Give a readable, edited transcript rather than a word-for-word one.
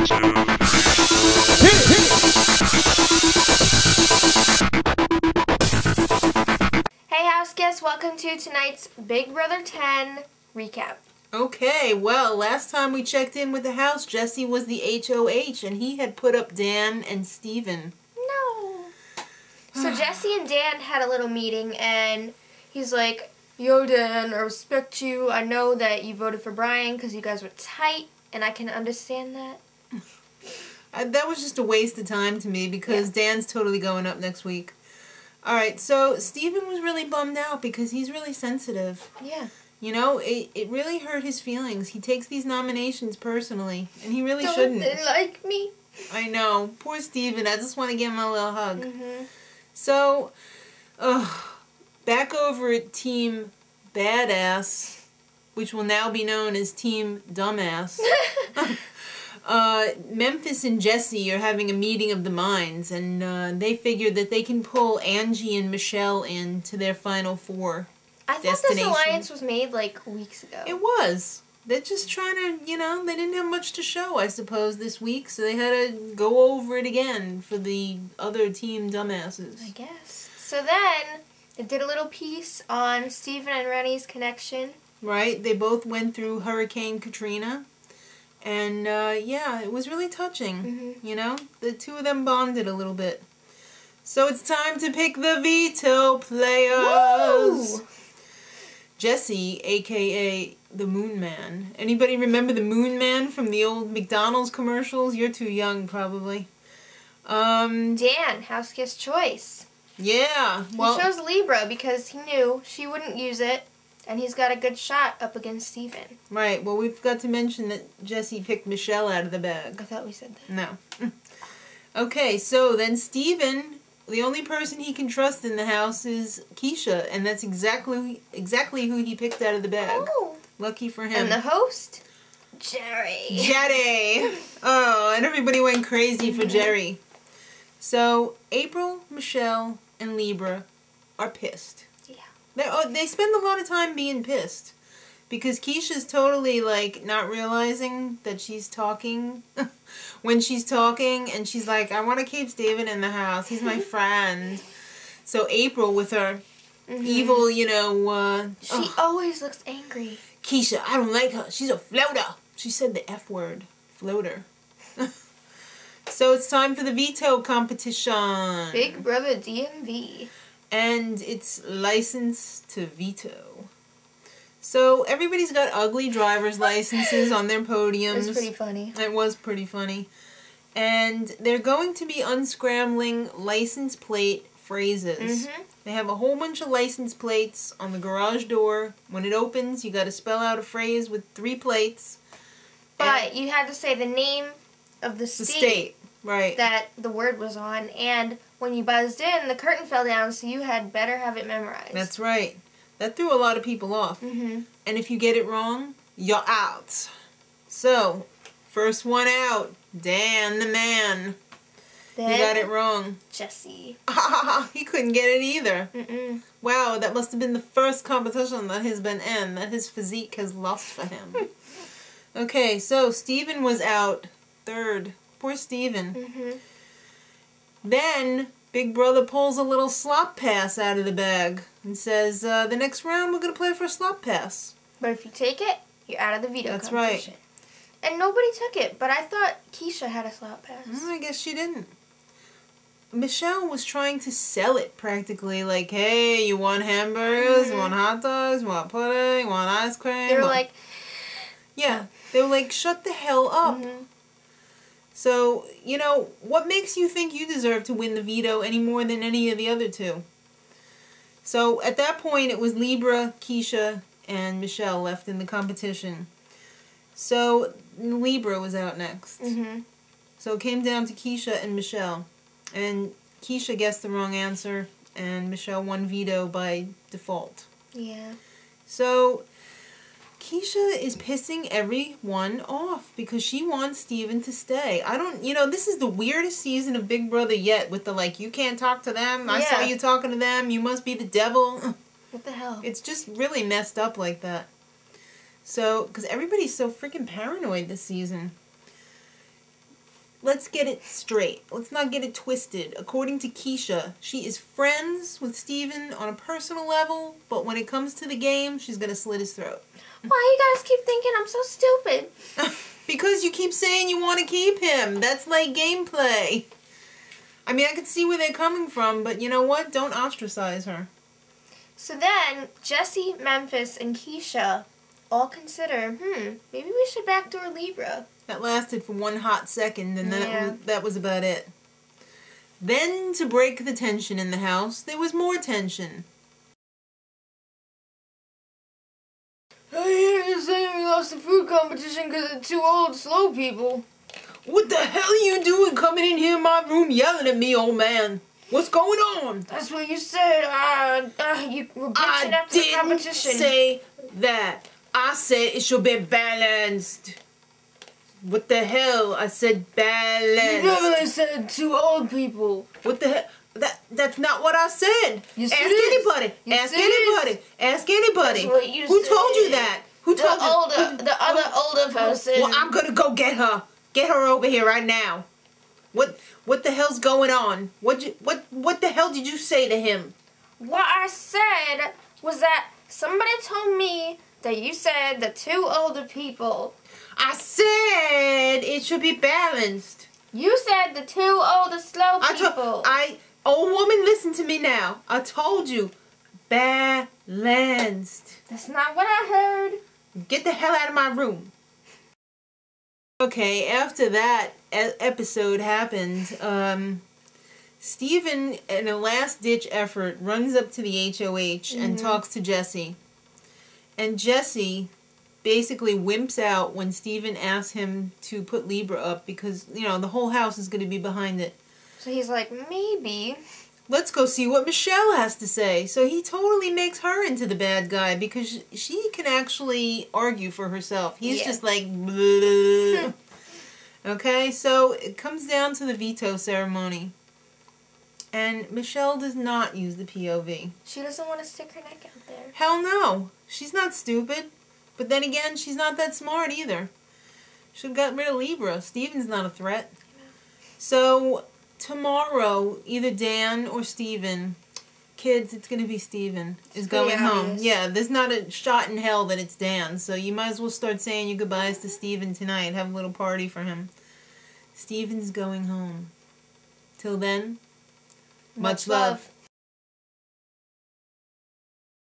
Hey house guests, welcome to tonight's Big Brother 10 recap. Okay, well, last time we checked in with the house, Jesse was the HOH, and he had put up Dan and Steven. No. So Jesse and Dan had a little meeting, and he's like, "Yo, Dan, I respect you. I know that you voted for Brian because you guys were tight, and I can understand that." That was just a waste of time to me because Dan's totally going up next week. Alright, so Steven was really bummed out because he's really sensitive. Yeah. You know, it really hurt his feelings. He takes these nominations personally, and he really shouldn't. Don't they like me? I know. Poor Steven. I just want to give him a little hug. Mm-hmm. So, back over at Team Badass, which will now be known as Team Dumbass, Memphis and Jesse are having a meeting of the minds, and they figured that they can pull Angie and Michelle into their final four. I thought this alliance was made like weeks ago. It was. They're just trying to, you know, they didn't have much to show, I suppose, this week, so they had to go over it again for the other Team Dumbasses. I guess. So then, they did a little piece on Steven and Rennie's connection. Right, they both went through Hurricane Katrina, and yeah, it was really touching, you know? The two of them bonded a little bit. So it's time to pick the veto players! Woo! Jesse, a.k.a. the Moon Man. Anybody remember the Moon Man from the old McDonald's commercials? You're too young, probably. Dan, house guest choice. Yeah. Well, he chose Libra because he knew she wouldn't use it, and he's got a good shot up against Steven. Right. Well, we forgot to mention that Jesse picked Michelle out of the bag. I thought we said that. No. Okay, so then Steven, the only person he can trust in the house is Keisha, and that's exactly who he picked out of the bag. Oh. Lucky for him. And the host? Jerry. Jerry! Oh, and everybody went crazy for Jerry. So, April, Michelle, and Libra are pissed. Yeah. They spend a lot of time being pissed. Because Keisha's totally, like, not realizing that she's talking when she's talking. And she's like, I want to keep Steven in the house. He's my friend. So April, with her evil, you know... she always looks angry. Keisha, I don't like her. She's a floater. She said the F word. Floater. So it's time for the veto competition. Big Brother DMV. And it's license to veto. So everybody's got ugly driver's licenses on their podiums. It was pretty funny. It was pretty funny. And they're going to be unscrambling license plate phrases. They have a whole bunch of license plates on the garage door. When it opens, you got to spell out a phrase with 3 plates. But you had to say the name of the state right, that the word was on. And when you buzzed in, the curtain fell down, so you had better have it memorized. That's right. That threw a lot of people off. And if you get it wrong, you're out. So, first one out, Dan the man. Then he got it wrong. Jesse. He couldn't get it either. Wow, that must have been the first competition that has been in, that his physique has lost for him. Okay, so Steven was out third. Poor Steven. Then Big Brother pulls a little slop pass out of the bag and says, the next round we're going to play for a slop pass. But if you take it, you're out of the veto competition. That's right. And nobody took it, but I thought Keisha had a slop pass. I guess she didn't. Michelle was trying to sell it practically, like, hey, you want hamburgers, you want hot dogs, you want pudding, you want ice cream? They were like... Yeah, they were like, shut the hell up. So, you know, what makes you think you deserve to win the veto any more than any of the other two? So, at that point, it was Libra, Keisha, and Michelle left in the competition. So, Libra was out next. So, it came down to Keisha and Michelle. And Keisha guessed the wrong answer, and Michelle won veto by default. Yeah. So, Keisha is pissing everyone off because she wants Steven to stay. You know, this is the weirdest season of Big Brother yet with the, like, you can't talk to them, I saw you talking to them, you must be the devil. What the hell? It's just really messed up like that. So, because everybody's so freaking paranoid this season. let's get it straight. Let's not get it twisted. According to Keisha, she is friends with Steven on a personal level, but when it comes to the game, she's gonna slit his throat. Why you guys keep thinking I'm so stupid? Because you keep saying you want to keep him. That's like gameplay. I mean, I can see where they're coming from, but you know what? Don't ostracize her. So then, Jesse, Memphis, and Keisha all consider, maybe we should backdoor Libra. That lasted for one hot second, and that was about it. Then, to break the tension in the house, there was more tension. I hear you saying we lost the food competition because of 2 old, slow people. What the hell are you doing coming in here in my room yelling at me, old man? What's going on? That's what you said. You were bitching after the competition. I didn't say that. I said it should be balanced. What the hell? I said balanced. You never said 2 old people. What the hell? That's not what I said. Yes, Ask anybody. Ask anybody. Ask anybody. That's what you Who said. told you that? Who told you? The other older person. Well, I'm gonna go get her. Get her over here right now. What the hell's going on? What the hell did you say to him? What I said was that somebody told me that you said the 2 older people. I said it should be balanced. You said the 2 older slow people. Old woman, listen to me now. I told you, balanced. That's not what I heard. Get the hell out of my room. Okay, after that episode happened, Steven, in a last-ditch effort, runs up to the HOH and talks to Jesse. And Jesse basically wimps out when Steven asks him to put Libra up because, you know, the whole house is going to be behind it. So he's like, maybe. Let's go see what Michelle has to say. So he totally makes her into the bad guy because she can actually argue for herself. He's just like, bleh. Okay, so it comes down to the veto ceremony. And Michelle does not use the POV. She doesn't want to stick her neck out there. Hell no. She's not stupid. But then again, she's not that smart either. Should have gotten rid of Libra. Steven's not a threat. So tomorrow, either Dan or Steven, kids, it's going to be Steven, is going home. Yeah, there's not a shot in hell that it's Dan. So you might as well start saying your goodbyes to Steven tonight. Have a little party for him. Steven's going home. Till then, much love.